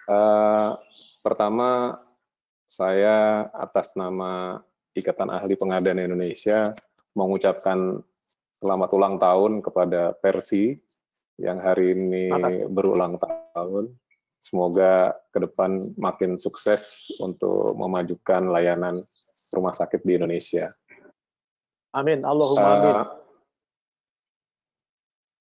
Eh, Pertama, saya atas nama Ikatan Ahli Pengadaan Indonesia mengucapkan selamat ulang tahun kepada Persi yang hari ini berulang tahun. Semoga ke depan makin sukses untuk memajukan layanan rumah sakit di Indonesia. Amin, Allahumma amin.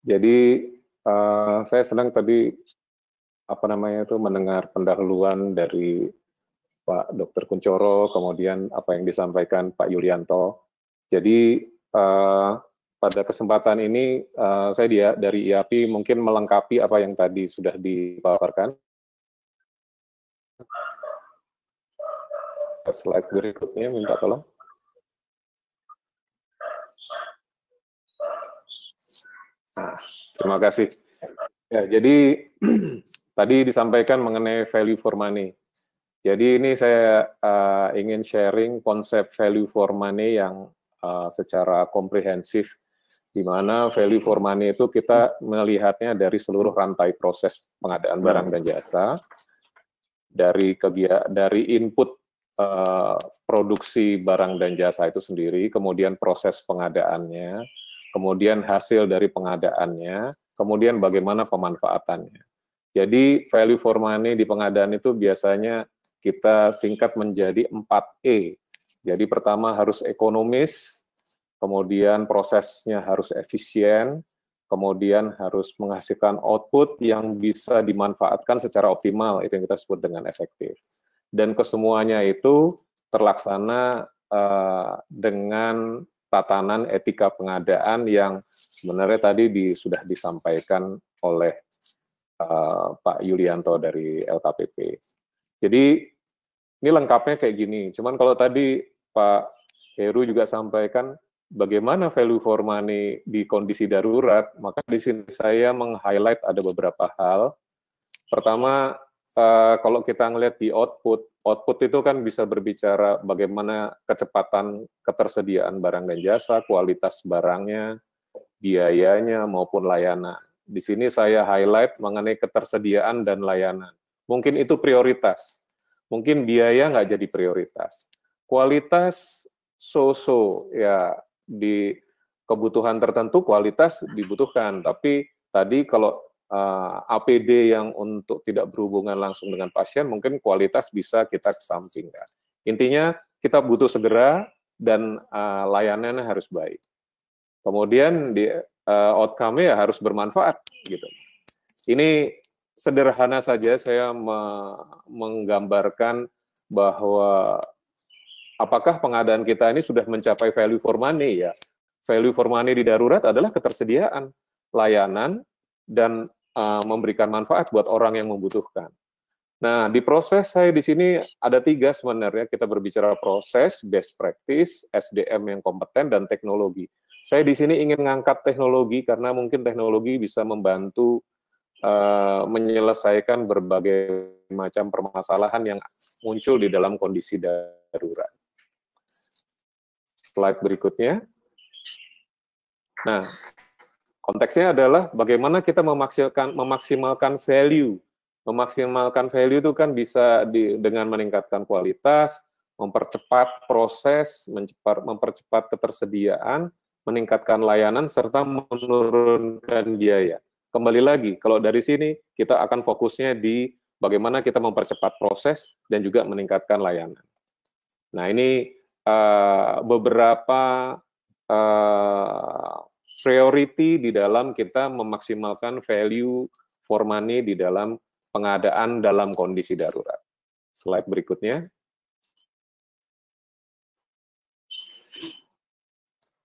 Jadi saya senang tadi mendengar pendahuluan dari Pak Dr. Kuncoro, kemudian apa yang disampaikan Pak Yulianto. Jadi pada kesempatan ini saya dari IAPI mungkin melengkapi apa yang tadi sudah dipaparkan. Slide berikutnya, minta tolong. Nah, terima kasih. Ya, jadi tadi disampaikan mengenai value for money. Jadi ini saya ingin sharing konsep value for money yang secara komprehensif, di mana value for money itu kita melihatnya dari seluruh rantai proses pengadaan barang dan jasa, dari input produksi barang dan jasa itu sendiri, kemudian proses pengadaannya, kemudian hasil dari pengadaannya, kemudian bagaimana pemanfaatannya. Jadi value for money di pengadaan itu biasanya kita singkat menjadi 4E. Jadi pertama harus ekonomis, kemudian prosesnya harus efisien, kemudian harus menghasilkan output yang bisa dimanfaatkan secara optimal, itu yang kita sebut dengan efektif. Dan kesemuanya itu terlaksana dengan tatanan etika pengadaan yang sebenarnya tadi sudah disampaikan oleh Pak Yulianto dari LKPP. Jadi ini lengkapnya kayak gini. Cuman kalau tadi Pak Heru juga sampaikan bagaimana value for money di kondisi darurat, maka di sini saya meng-highlight ada beberapa hal. Pertama, kalau kita ngelihat di output itu kan bisa berbicara bagaimana kecepatan ketersediaan barang dan jasa, kualitas barangnya, biayanya maupun layanan. Di sini saya highlight mengenai ketersediaan dan layanan. Mungkin itu prioritas. Mungkin biaya nggak jadi prioritas. Kualitas so-so, ya di kebutuhan tertentu kualitas dibutuhkan. Tapi tadi kalau APD yang untuk tidak berhubungan langsung dengan pasien, mungkin kualitas bisa kita kesampingkan. Intinya kita butuh segera dan layanannya harus baik. Kemudian di outcome-nya ya harus bermanfaat gitu. Ini sederhana saja saya menggambarkan bahwa apakah pengadaan kita ini sudah mencapai value for money ya. Value for money di darurat adalah ketersediaan layanan dan memberikan manfaat buat orang yang membutuhkan. Nah, di proses saya di sini ada 3 sebenarnya. Kita berbicara proses, best practice, SDM yang kompeten, dan teknologi. Saya di sini ingin mengangkat teknologi karena mungkin teknologi bisa membantu menyelesaikan berbagai macam permasalahan yang muncul di dalam kondisi darurat. Slide berikutnya. Nah, konteksnya adalah bagaimana kita memaksimalkan value. Memaksimalkan value itu kan bisa dengan meningkatkan kualitas, mempercepat proses, mempercepat ketersediaan, meningkatkan layanan, serta menurunkan biaya. Kembali lagi, kalau dari sini kita akan fokusnya di bagaimana kita mempercepat proses dan juga meningkatkan layanan. Nah, ini beberapa priority di dalam kita memaksimalkan value for money di dalam pengadaan dalam kondisi darurat. Slide berikutnya.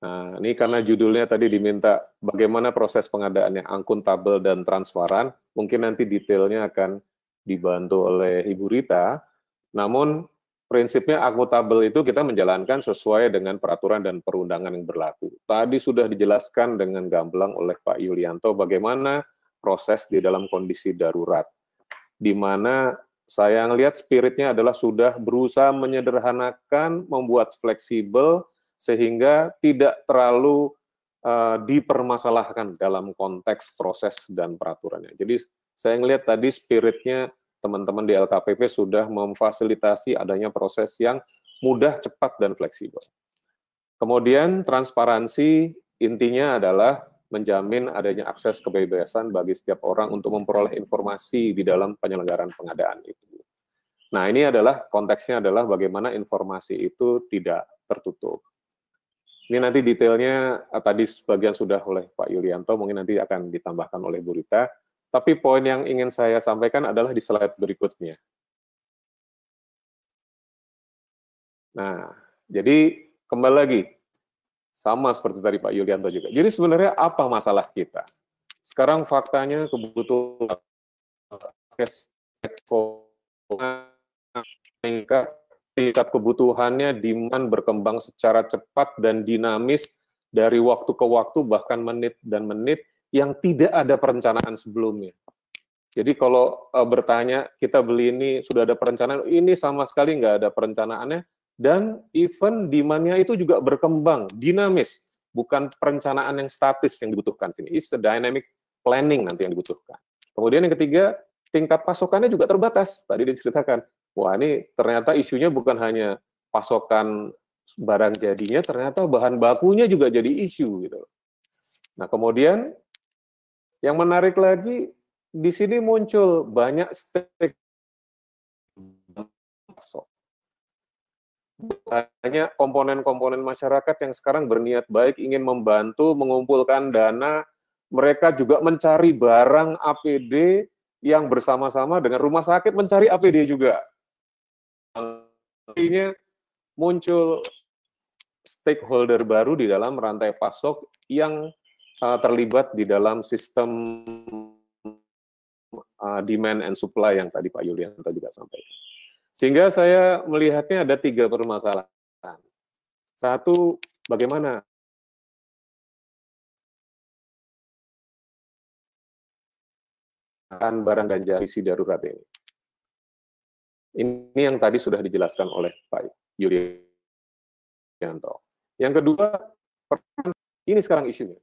Nah, ini karena judulnya tadi diminta bagaimana proses pengadaannya akuntabel dan transparan, mungkin nanti detailnya akan dibantu oleh Ibu Rita, namun prinsipnya akuntabel itu kita menjalankan sesuai dengan peraturan dan perundangan yang berlaku. Tadi sudah dijelaskan dengan gamblang oleh Pak Yulianto bagaimana proses di dalam kondisi darurat, di mana saya ngelihat spiritnya adalah sudah berusaha menyederhanakan, membuat fleksibel, sehingga tidak terlalu dipermasalahkan dalam konteks proses dan peraturannya. Jadi saya ngelihat tadi spiritnya teman-teman di LKPP sudah memfasilitasi adanya proses yang mudah, cepat, dan fleksibel. Kemudian transparansi intinya adalah menjamin adanya akses kebebasan bagi setiap orang untuk memperoleh informasi di dalam penyelenggaraan pengadaan itu. Nah, ini adalah konteksnya adalah bagaimana informasi itu tidak tertutup. Ini nanti detailnya tadi sebagian sudah oleh Pak Yulianto, mungkin nanti akan ditambahkan oleh Bu Rita. Tapi poin yang ingin saya sampaikan adalah di slide berikutnya. Nah, jadi kembali lagi, sama seperti tadi Pak Yulianto juga. Jadi sebenarnya apa masalah kita? Sekarang faktanya kebutuhan tingkat kebutuhannya, demand berkembang secara cepat dan dinamis dari waktu ke waktu, bahkan menit dan menit, yang tidak ada perencanaan sebelumnya. Jadi kalau bertanya, kita beli ini sudah ada perencanaan, ini sama sekali nggak ada perencanaannya, dan even demand-nya itu juga berkembang, dinamis, bukan perencanaan yang statis yang dibutuhkan sini. It's a dynamic planning nanti yang dibutuhkan. Kemudian yang ketiga, tingkat pasokannya juga terbatas. Tadi diceritakan, wah ini ternyata isunya bukan hanya pasokan barang jadinya, ternyata bahan bakunya juga jadi isu gitu. Nah kemudian yang menarik lagi, di sini muncul banyak stakeholder. Banyak komponen-komponen masyarakat yang sekarang berniat baik, ingin membantu, mengumpulkan dana, mereka juga mencari barang APD yang bersama-sama dengan rumah sakit mencari APD juga. Artinya muncul stakeholder baru di dalam rantai pasok yang terlibat di dalam sistem demand and supply yang tadi Pak Yulianto juga sampaikan. Sehingga saya melihatnya ada 3 permasalahan. Satu, bagaimana barang dan jasa darurat ini. Ini yang tadi sudah dijelaskan oleh Pak Yulianto. Yang kedua, ini sekarang isunya.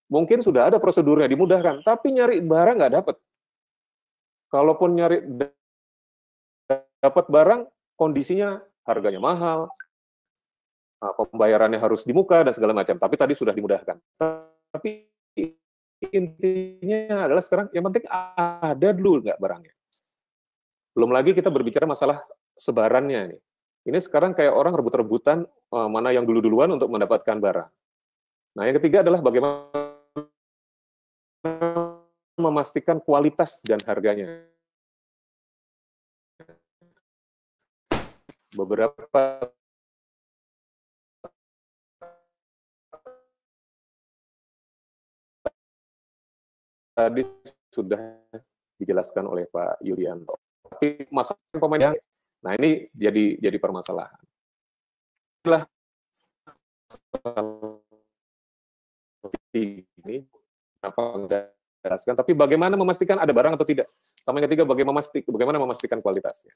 Mungkin sudah ada prosedurnya, dimudahkan, tapi nyari barang nggak dapat. Kalaupun nyari dapat barang, kondisinya harganya mahal, pembayarannya harus di muka, dan segala macam. Tapi tadi sudah dimudahkan. Tapi intinya adalah sekarang yang penting ada dulu nggak barangnya. Belum lagi kita berbicara masalah sebarannya nih. Ini sekarang kayak orang rebut-rebutan mana yang dulu-duluan untuk mendapatkan barang. Nah, yang ketiga adalah bagaimana memastikan kualitas dan harganya. Beberapa tadi sudah dijelaskan oleh Pak Yulianto. Tapi masalah pemain, nah ini jadi permasalahan. Itulah ini apa menjelaskan, tapi bagaimana memastikan ada barang atau tidak. Sama yang ketiga, bagaimana memastikan kualitasnya.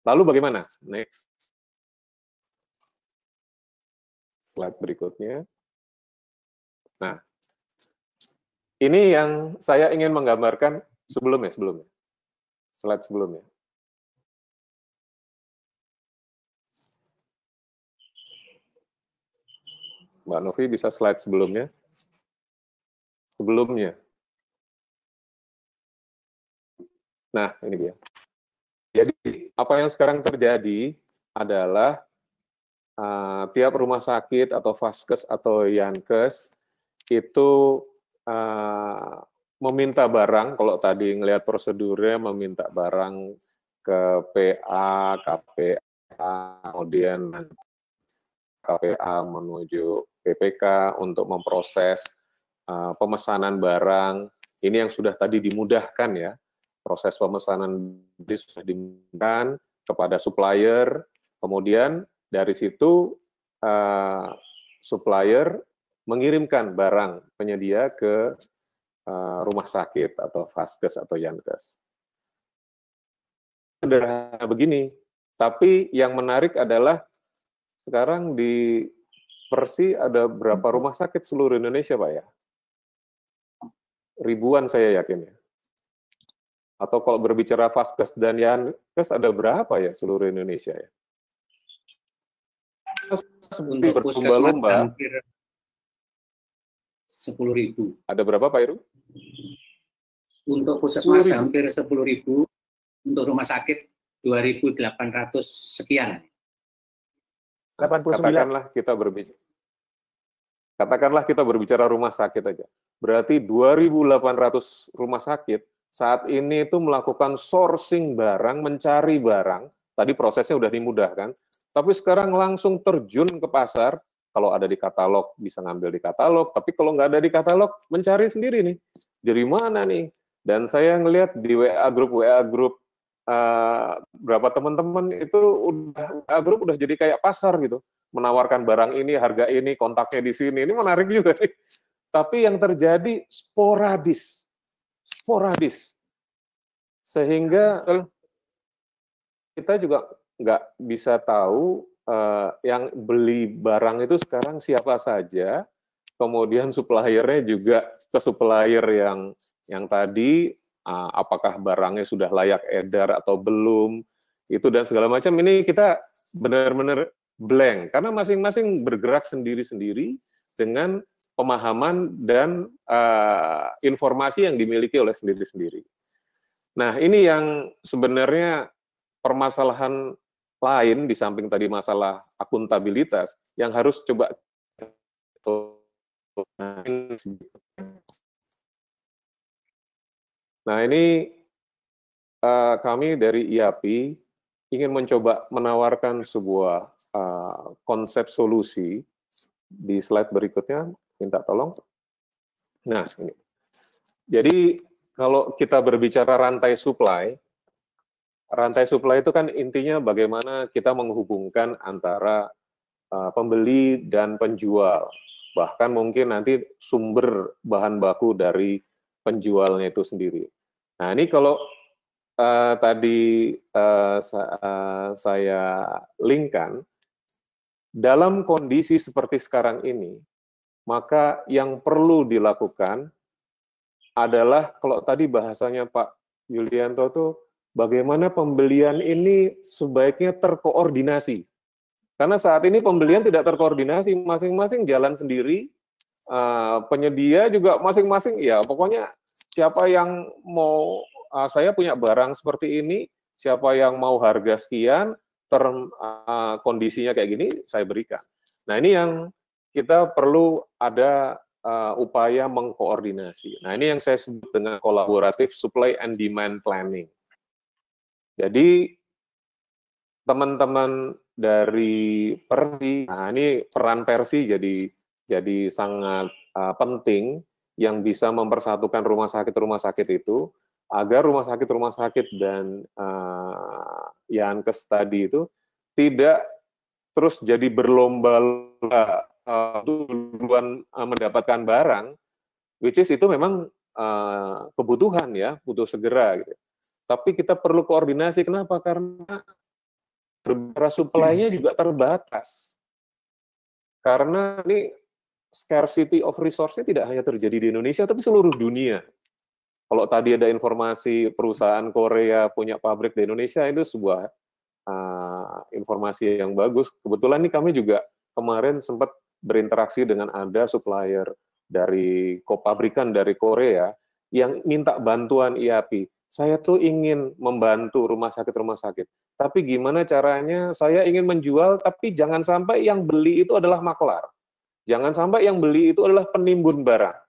Lalu bagaimana? Next. Slide berikutnya. Nah, ini yang saya ingin menggambarkan sebelumnya. Slide sebelumnya. Mbak Novi bisa slide sebelumnya. Nah, ini dia. Jadi, apa yang sekarang terjadi adalah tiap rumah sakit atau Vaskes atau Yankes itu meminta barang, kalau tadi ngelihat prosedurnya meminta barang ke PA, KPA, kemudian KPA menuju PPK untuk memproses pemesanan barang. Ini yang sudah tadi dimudahkan ya, proses pemesanan sudah dimudahkan kepada supplier, kemudian dari situ supplier mengirimkan barang penyedia ke rumah sakit atau Vaskes atau Yankes. Sederhana begini, tapi yang menarik adalah sekarang di Persi ada berapa rumah sakit seluruh Indonesia, Pak ya? Ribuan saya yakin ya. Atau kalau berbicara Vaskes dan Yankes ada berapa ya seluruh Indonesia ya? Untuk puskesmas hampir 10.000. Ada berapa Pak Iru? Untuk puskesmas hampir 10.000, untuk rumah sakit 2.800 sekian. 89. Katakanlah kita berbicara rumah sakit aja. Berarti 2.800 rumah sakit saat ini itu melakukan sourcing barang, mencari barang. Tadi prosesnya udah dimudahkan, tapi sekarang langsung terjun ke pasar. Kalau ada di katalog bisa ngambil di katalog, tapi kalau nggak ada di katalog mencari sendiri nih. Dari mana nih? Dan saya ngelihat di WA grup berapa teman-teman itu WA grup udah jadi kayak pasar gitu, menawarkan barang ini, harga ini, kontaknya di sini. Ini menarik juga nih. Tapi yang terjadi sporadis, sehingga kita juga nggak bisa tahu yang beli barang itu sekarang siapa saja, kemudian suppliernya juga ke supplier yang tadi, apakah barangnya sudah layak edar atau belum, itu dan segala macam. Ini kita benar-benar blank, karena masing-masing bergerak sendiri-sendiri dengan pemahaman dan informasi yang dimiliki oleh sendiri-sendiri. Nah, ini yang sebenarnya permasalahan lain di samping tadi masalah akuntabilitas yang harus coba. Nah, ini kami dari IAPI ingin mencoba menawarkan sebuah konsep solusi. Di slide berikutnya, minta tolong. Nah, ini. Jadi kalau kita berbicara rantai supply itu kan intinya bagaimana kita menghubungkan antara pembeli dan penjual. Bahkan mungkin nanti sumber bahan baku dari penjualnya itu sendiri. Nah, ini kalau tadi saya linkkan, dalam kondisi seperti sekarang ini, maka yang perlu dilakukan adalah, kalau tadi bahasanya Pak Yulianto tuh, bagaimana pembelian ini sebaiknya terkoordinasi. Karena saat ini pembelian tidak terkoordinasi, masing-masing jalan sendiri, penyedia juga masing-masing, ya pokoknya siapa yang mau, saya punya barang seperti ini, siapa yang mau harga sekian, kondisinya kayak gini, saya berikan. Nah, ini yang kita perlu ada upaya mengkoordinasi. Nah, ini yang saya sebut dengan kolaboratif supply and demand planning. Jadi, teman-teman dari Persi, nah ini peran Persi jadi sangat penting yang bisa mempersatukan rumah sakit itu, agar rumah sakit dan Yankes tadi itu tidak terus jadi berlomba-lomba duluan mendapatkan barang, which is itu memang kebutuhan ya, butuh segera gitu. Tapi kita perlu koordinasi, kenapa? Karena berbicara supply-nya juga terbatas. Karena ini scarcity of resource-nya tidak hanya terjadi di Indonesia, tapi seluruh dunia. Kalau tadi ada informasi perusahaan Korea punya pabrik di Indonesia, itu sebuah informasi yang bagus. Kebetulan nih kami juga kemarin sempat berinteraksi dengan ada supplier dari pabrikan dari Korea yang minta bantuan IAPI. Saya tuh ingin membantu rumah sakit, tapi gimana caranya saya ingin menjual, tapi jangan sampai yang beli itu adalah maklar. Jangan sampai yang beli itu adalah penimbun barang.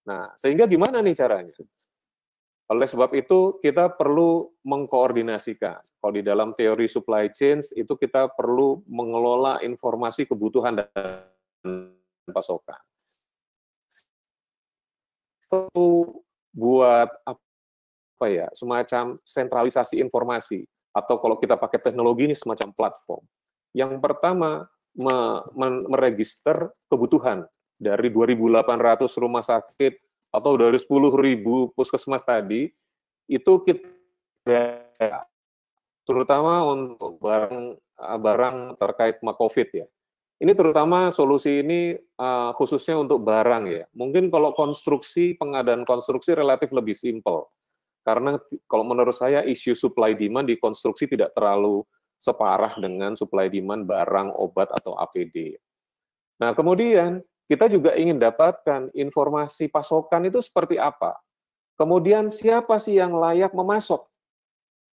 Nah, sehingga gimana nih caranya? Oleh sebab itu, kita perlu mengkoordinasikan. Kalau di dalam teori supply chain, itu kita perlu mengelola informasi kebutuhan dan pasokan. Itu buat apa ya, semacam sentralisasi informasi, atau kalau kita pakai teknologi ini semacam platform. Yang pertama, meregister kebutuhan dari 2.800 rumah sakit atau dari 10.000 puskesmas tadi, itu kita terutama untuk barang terkait sama COVID ya. Ini terutama solusi ini khususnya untuk barang ya. Mungkin kalau konstruksi, pengadaan konstruksi relatif lebih simpel. karena kalau menurut saya isu supply demand di konstruksi tidak terlalu separah dengan supply demand barang, obat, atau APD. Nah, kemudian kita juga ingin dapatkan informasi pasokan itu seperti apa. Kemudian siapa sih yang layak memasok?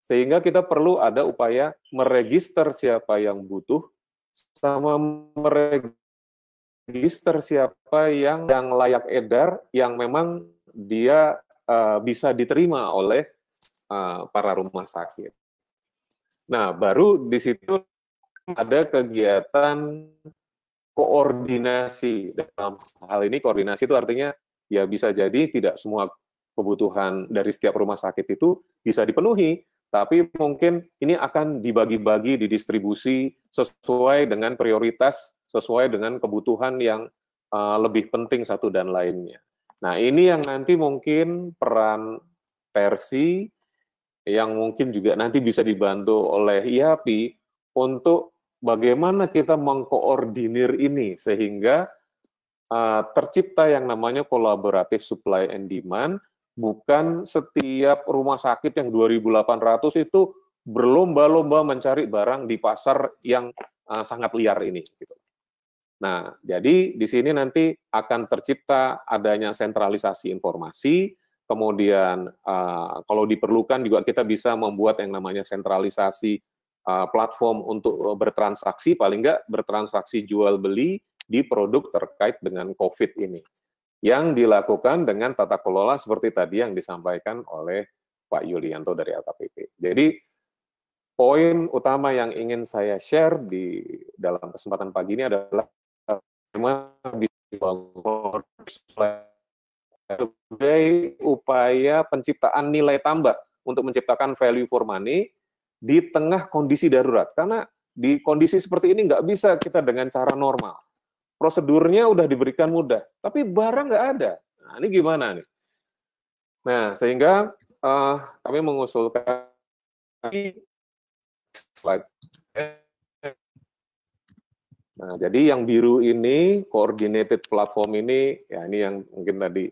Sehingga kita perlu ada upaya meregister siapa yang butuh, sama meregister siapa yang layak edar, yang memang dia bisa diterima oleh para rumah sakit. Nah, baru di situ ada kegiatan koordinasi. Dalam hal ini koordinasi itu artinya ya bisa jadi tidak semua kebutuhan dari setiap rumah sakit itu bisa dipenuhi, tapi mungkin ini akan dibagi-bagi, didistribusi sesuai dengan prioritas, sesuai dengan kebutuhan yang lebih penting satu dan lainnya. Nah, ini yang nanti mungkin peran Persi yang mungkin juga nanti bisa dibantu oleh IAPI untuk bagaimana kita mengkoordinir ini sehingga tercipta yang namanya kolaboratif supply and demand, bukan setiap rumah sakit yang 2.800 itu berlomba-lomba mencari barang di pasar yang sangat liar ini. Gitu. Nah, jadi di sini nanti akan tercipta adanya sentralisasi informasi. Kemudian kalau diperlukan juga kita bisa membuat yang namanya sentralisasi platform untuk bertransaksi, paling nggak bertransaksi jual beli di produk terkait dengan COVID ini. Yang dilakukan dengan tata kelola seperti tadi yang disampaikan oleh Pak Yulianto dari LKPP. Jadi poin utama yang ingin saya share di dalam kesempatan pagi ini adalah bagaimana sebagai upaya penciptaan nilai tambah untuk menciptakan value for money di tengah kondisi darurat. Karena di kondisi seperti ini nggak bisa kita dengan cara normal. Prosedurnya udah diberikan mudah, tapi barang nggak ada. Nah, ini gimana nih? Nah, sehingga kami mengusulkan slide. Nah, jadi yang biru ini, coordinated platform ini, ya ini yang mungkin tadi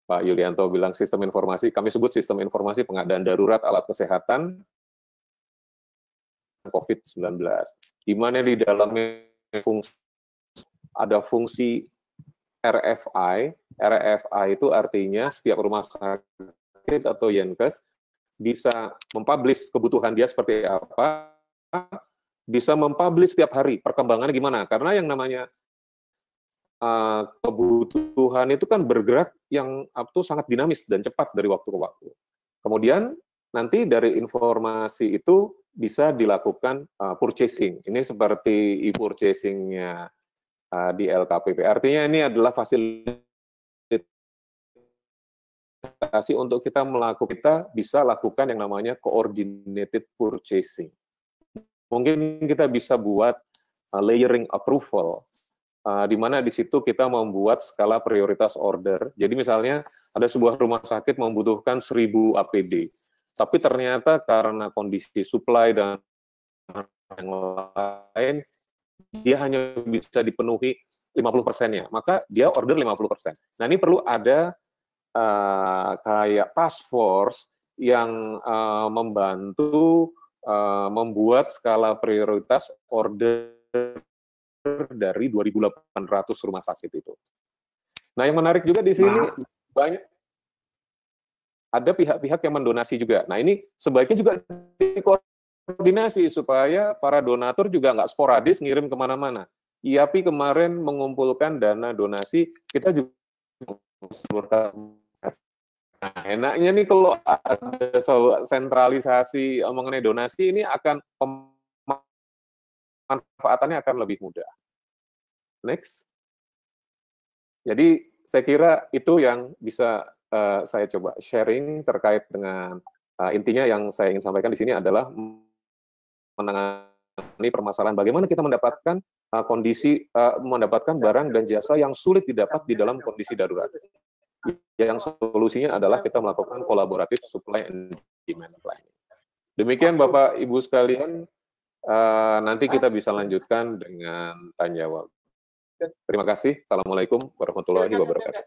Pak Yulianto bilang sistem informasi, kami sebut sistem informasi pengadaan darurat alat kesehatan COVID-19. Di mana di dalamnya ada fungsi RFI. RFI itu artinya setiap rumah sakit atau Yankes bisa mempublish kebutuhan dia seperti apa, bisa mempublish setiap hari perkembangannya gimana. Karena yang namanya kebutuhan itu kan bergerak yang sangat dinamis dan cepat dari waktu ke waktu. Kemudian nanti dari informasi itu bisa dilakukan purchasing. Ini seperti e-purchasing-nya di LKPP. Artinya ini adalah fasilitasi untuk kita bisa lakukan yang namanya coordinated purchasing. Mungkin kita bisa buat layering approval, di mana di situ kita membuat skala prioritas order. Jadi misalnya ada sebuah rumah sakit membutuhkan 1.000 APD, tapi ternyata karena kondisi supply dan yang lain, dia hanya bisa dipenuhi 50%-nya, maka dia order 50%. Nah, ini perlu ada kayak task force yang membantu membuat skala prioritas order dari 2.800 rumah sakit itu. Nah, yang menarik juga di sini banyak ada pihak-pihak yang mendonasi juga. Nah, ini sebaiknya juga dikoordinasi supaya para donatur juga nggak sporadis ngirim kemana-mana. IAPI kemarin mengumpulkan dana donasi, kita juga nah, enaknya nih kalau ada sentralisasi mengenai donasi ini akan manfaatannya akan lebih mudah. Next. Jadi saya kira itu yang bisa saya coba sharing terkait dengan intinya yang saya ingin sampaikan di sini adalah menangani permasalahan bagaimana kita mendapatkan mendapatkan barang dan jasa yang sulit didapat di dalam kondisi darurat. Yang solusinya adalah kita melakukan kolaboratif supply and demand planning. Demikian Bapak Ibu sekalian, nanti kita bisa lanjutkan dengan tanya jawab. Terima kasih. Assalamualaikum warahmatullahi wabarakatuh.